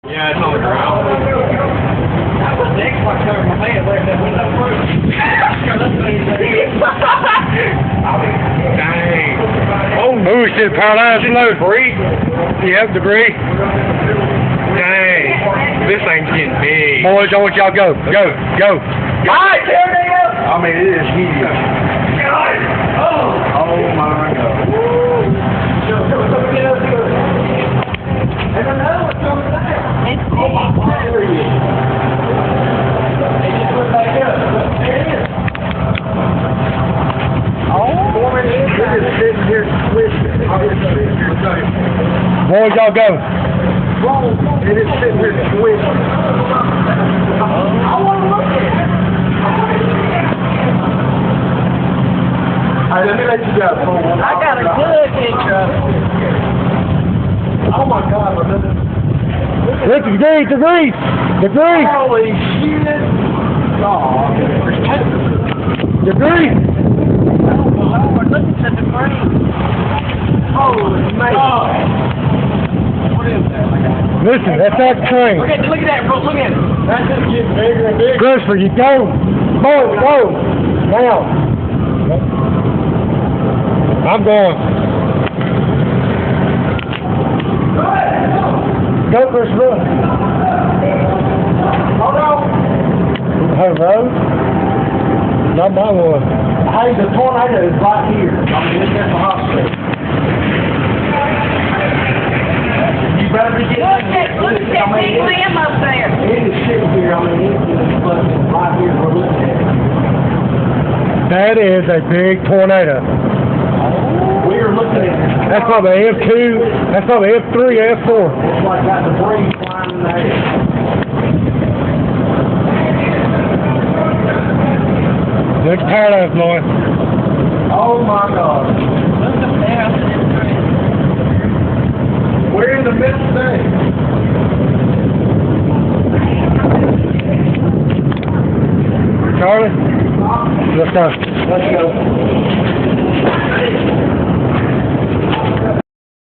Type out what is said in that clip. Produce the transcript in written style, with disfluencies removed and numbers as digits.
Yeah, it's on the ground. That was the Xbox cover my man left that window through. Dang. Oh, shit, paralyzed low. Debris? Yep, debris. Dang. This thing's getting big. Boys, I want y'all to go. Go. Alright, tear it up! I mean, it is huge. Oh my God. And another one comes down. It's big. Oh my God. There he is. They just went back up. There it is. It is sitting here twisted. Boys, y'all go. It is sitting here twisted. I want to look at it. All right, let me let you go. I got a good picture of it. Oh my God, look at this. Look, debris. Holy shit. Oh, Debris. Oh, Lord, look at the debris. holy man. What is that? Listen, that's that train. Look at that, bro. Look at it. That's just getting bigger and bigger. Christopher, you go. Go. Now. I'm going. Go, Christopher. Hold on. Her road? Not my one. Hey, the tornado is right here. I mean, it's at the hospital. You better be getting Look at that big limb up there. It is sitting here. I mean, it's fucking right here. We're looking at it. That is a big tornado. We are looking at it. That's probably F2. That's probably F3, F4. It's like got debris flying in the air. Next paradise blowing. Oh my God. Look up there up in the tree. We're in the middle today. Charlie? Let's go. Let's go.